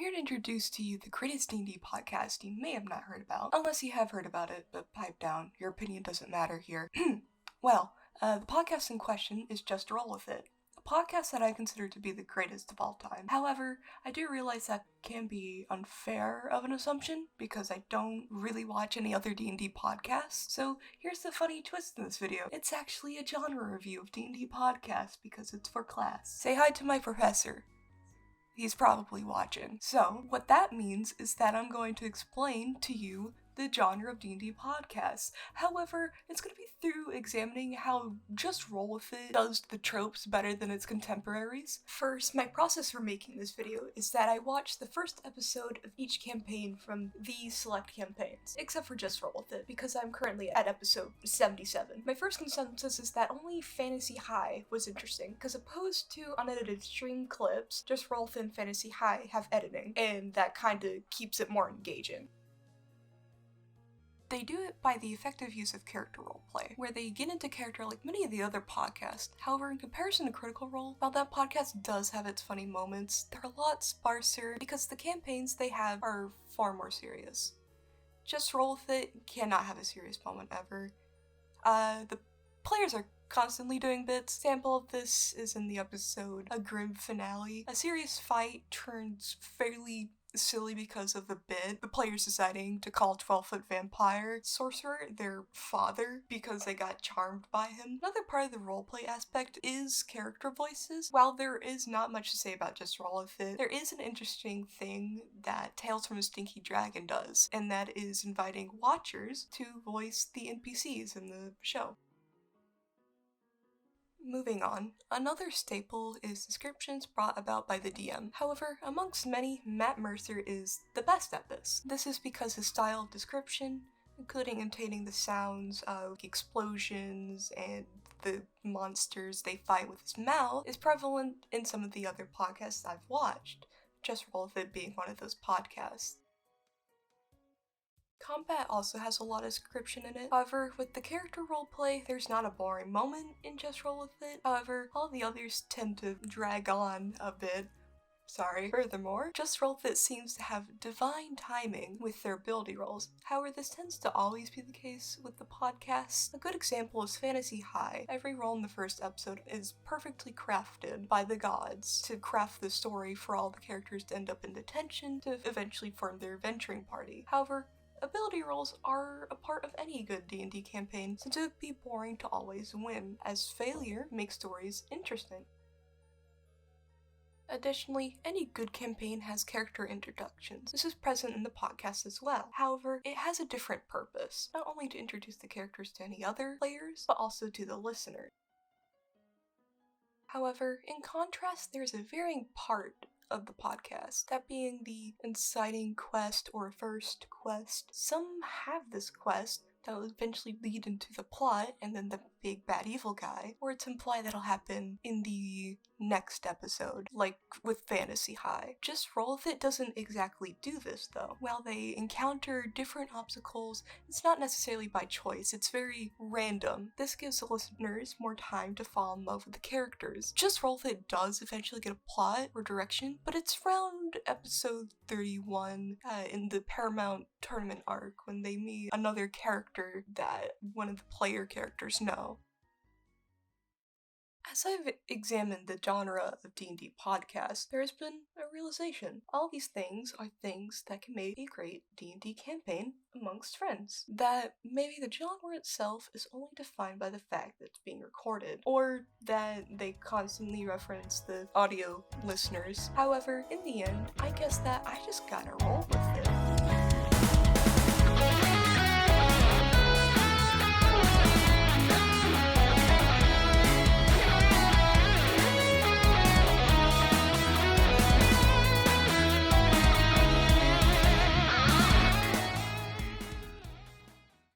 here to introduce to you the greatest D&D podcast you may have not heard about, unless you have heard about it, but pipe down, your opinion doesn't matter here. Well, the podcast in question is Just Roll With It, a podcast that I consider to be the greatest of all time. However, I do realize that can be unfair of an assumption, because I don't really watch any other D&D podcasts, so here's the funny twist in this video. It's actually a genre review of D&D podcasts, because it's for class. Say hi to my professor. He's probably watching. So, what that means is that I'm going to explain to you the genre of D&D podcasts. However, it's going to be through examining how Just Roll With It does the tropes better than its contemporaries. First, my process for making this video is that I watched the first episode of each campaign from these select campaigns, except for Just Roll With It, because I'm currently at episode 77. My first consensus is that only Fantasy High was interesting, because opposed to unedited stream clips, Just Roll With It and Fantasy High have editing, and that kinda keeps it more engaging. They do it by the effective use of character roleplay, where they get into character like many of the other podcasts. However, in comparison to Critical Role, while that podcast does have its funny moments, they're a lot sparser because the campaigns they have are far more serious. Just Roll With It cannot have a serious moment ever. The players are constantly doing bits. Sample of this is in the episode A Grim Finale. A serious fight turns fairly silly because of the bit. The players deciding to call 12-foot vampire sorcerer their father because they got charmed by him. Another part of the roleplay aspect is character voices. While there is not much to say about Just Roll With It, there is an interesting thing that Tales from a Stinky Dragon does, and that is inviting watchers to voice the NPCs in the show. Moving on, another staple is descriptions brought about by the DM. However, amongst many, Matt Mercer is the best at this. This is because his style of description, including imitating the sounds of explosions and the monsters they fight with his mouth, is prevalent in some of the other podcasts I've watched, Just Roll With It being one of those podcasts. Combat also has a lot of description in it. However, with the character roleplay, there's not a boring moment in Just Roll With It. However, all the others tend to drag on a bit. Furthermore, Just Roll With It seems to have divine timing with their ability rolls. However, this tends to always be the case with the podcast. A good example is Fantasy High. Every roll in the first episode is perfectly crafted by the gods to craft the story for all the characters to end up in detention to eventually form their adventuring party. However, ability rolls are a part of any good D&D campaign, since it would be boring to always win, as failure makes stories interesting. Additionally, any good campaign has character introductions. This is present in the podcast as well. However, it has a different purpose, not only to introduce the characters to any other players, but also to the listener. However, in contrast, there's a varying part of the podcast, that being the inciting quest or first quest. Some have this quest that will eventually lead into the plot and then the big bad evil guy, or it's implied that'll happen in the next episode, like with Fantasy High. Just Roll With It doesn't exactly do this though. While they encounter different obstacles, it's not necessarily by choice, it's very random. This gives the listeners more time to fall in love with the characters. Just Roll With It does eventually get a plot or direction, but it's around episode 31 in the Paramount tournament arc when they meet another character that one of the player characters know. As I've examined the genre of D&D podcasts, there has been a realization. All these things are things that can make a great D&D campaign amongst friends. That maybe the genre itself is only defined by the fact that it's being recorded, or that they constantly reference the audio listeners. However, in the end, I guess that I just gotta roll with it.